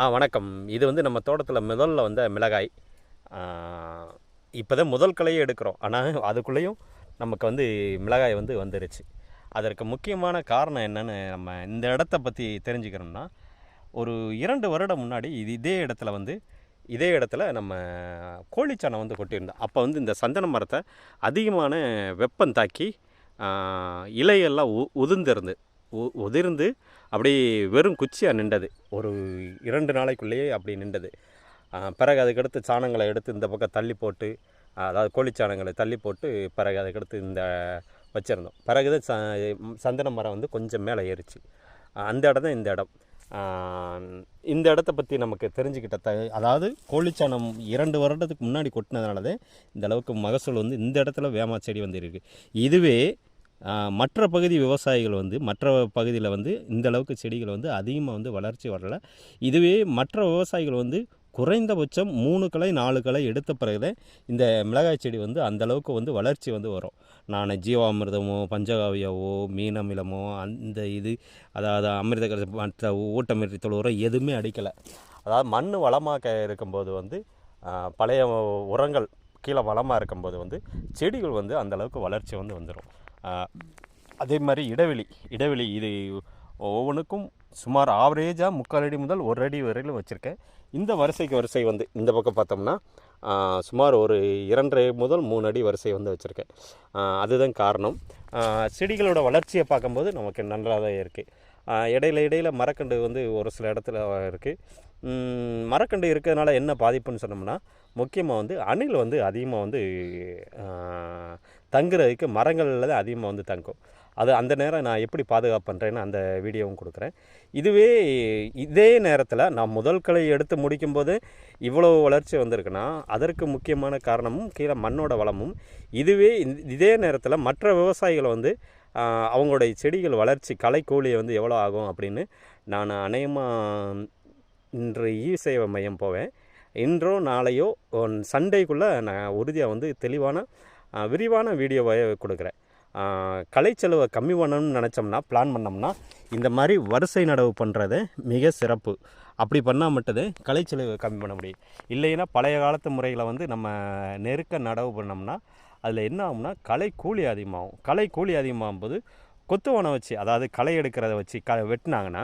வணக்கம். இது வந்து நம்ம தோட்டத்தில் முதல்ல வந்த மிளகாய். இப்போ தான் முதல் களையே எடுக்கிறோம். ஆனால் அதுக்குள்ளேயும் நமக்கு வந்து மிளகாய் வந்து வந்துருச்சு. அதற்கு முக்கியமான காரணம் என்னன்னு நம்ம இந்த இடத்த பற்றி தெரிஞ்சுக்கணும்னா, ஒரு 2 வருடம் முன்னாடி இதே இடத்துல நம்ம கோழிச்சாணம் வந்து கொட்டியிருந்தோம். அப்போ வந்து இந்த சந்தன மரத்தை அதிகமான வெப்பம் தாக்கி இலையெல்லாம் உதிர்ந்திருந்து உதிர்ந்து அப்படியே வெறும் குச்சியாக நின்றது. ஒரு 2 நாளைக்குள்ளேயே அப்படி நின்றது. பிறகு அதுக்கடுத்து சாணங்களை எடுத்து இந்த பக்கம் தள்ளி போட்டு, அதாவது கோழிச்சாணங்களை தள்ளி போட்டு பிறகு அதுக்கடுத்து இந்த வச்சுருந்தோம். பிறகு தான் சந்தன மரம் வந்து கொஞ்சம் மேலே ஏறிச்சு. அந்த இடம் தான் இந்த இடம். இந்த இடத்த பற்றி நமக்கு தெரிஞ்சுக்கிட்ட அதாவது கோழிச்சாணம் 2 வருடத்துக்கு முன்னாடி கொட்டினதுனால தான் இந்த அளவுக்கு மகசூல் வந்து இந்த இடத்துல வேமா செடி வந்து இருக்குது. இதுவே மற்ற பகுதி விவசாயிகள் வந்து மற்ற பகுதியில் வந்து இந்த அளவுக்கு செடிகள் வந்து அதிகமாக வந்து வளர்ச்சி வரலை. இதுவே மற்ற விவசாயிகள் வந்து குறைந்தபட்சம் 3 களை 4 களை எடுத்த பிறகு இந்த மிளகாய் செடி வந்து அந்தளவுக்கு வந்து வளர்ச்சி வந்து வரும். நான் ஜீவாமிர்தமோ பஞ்சகாவியாவோ மீனமிலமோ அந்த அதாவது அமிர்த மற்ற ஊட்டமின்றி தொழு எதுவுமே அடிக்கலை. அதாவது மண் வளமாக இருக்கும்போது வந்து பழைய உரங்கள் கீழே வளமாக இருக்கும்போது வந்து செடிகள் வந்து அந்தளவுக்கு வளர்ச்சி வந்து வந்துடும். அதே மாதிரி இடைவெளி இது ஒவ்வொன்றுக்கும் சுமார் ஆவரேஜாக 3/4 அடி முதல் 1 அடி வரையிலும் வச்சுருக்கேன். இந்த வரிசை வந்து இந்த பக்கம் பார்த்தோம்னா சுமார் ஒரு 2.5 முதல் 3 அடி வரிசை வந்து வச்சுருக்கேன். அதுதான் காரணம். செடிகளோட வளர்ச்சியை பார்க்கும்போது நமக்கு நன்றாக தான் இருக்குது. இடையில மரக்கண்டு வந்து ஒரு சில இடத்துல இருக்குது. மரக்கண்டு இருக்கிறதுனால என்ன பாதிப்புன்னு சொன்னோம்னா, முக்கியமாக வந்து அணில் வந்து அதிகமாக வந்து தங்குறதுக்கு மரங்களில் தான் அதிகமாக வந்து தங்கும். அது அந்த நேரம் நான் எப்படி பாதுகாப்பு பண்ணுறேன்னு அந்த வீடியோவும் கொடுக்குறேன். இதே நேரத்தில் நான் முதல் களை எடுத்து முடிக்கும்போது இவ்வளோ வளர்ச்சி வந்திருக்குன்னா அதற்கு முக்கியமான காரணமும் கீழே மண்ணோட வளமும். இதே நேரத்தில் மற்ற விவசாயிகள் வந்து அவங்களுடைய செடிகள் வளர்ச்சி களைக்கூலியை வந்து எவ்வளோ ஆகும் அப்படின்னு நான் அநேகமாக இன்று சேவை மையம் போவேன். இன்றோ நாளையோ சண்டேக்குள்ளே நான் உறுதியாக வந்து விரிவான வீடியோவை கொடுக்குறேன். களைச்செலவை கம்மி பண்ணணும்னு நினச்சோம்னா பிளான் பண்ணோம்னா இந்த மாதிரி வரிசை நடவு பண்ணுறது மிக சிறப்பு. அப்படி பண்ணால் மட்டும்தான் களைச்செலவை கம்மி பண்ண முடியும். இல்லைன்னா பழைய காலத்து முறையில் வந்து நம்ம நெருக்க நடவு பண்ணோம்னா அதில் என்ன ஆகும்னா களைக்கூலி அதிகமாகும் போது கொத்துவனை வச்சு, அதாவது களை எடுக்கிறத வச்சு வெட்டினாங்கன்னா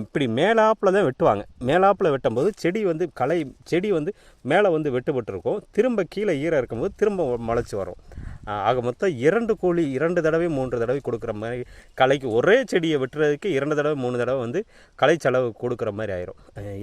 இப்படி மேலாப்பில் தான் வெட்டுவாங்க. மேலாப்பில் வெட்டும்போது செடி வந்து மேலே வந்து வெட்டுப்பட்டுருக்கும். திரும்ப கீழே ஈரம் இருக்கும்போது திரும்ப முளைச்சி வரும். ஆக மொத்தம் 2 தடவை 3 தடவை கொடுக்குற மாதிரி களைக்கு ஒரே செடியை வெட்டுறதுக்கு 2 தடவை 3 தடவை வந்து களை செலவு கொடுக்குற மாதிரி ஆயிரும். இதை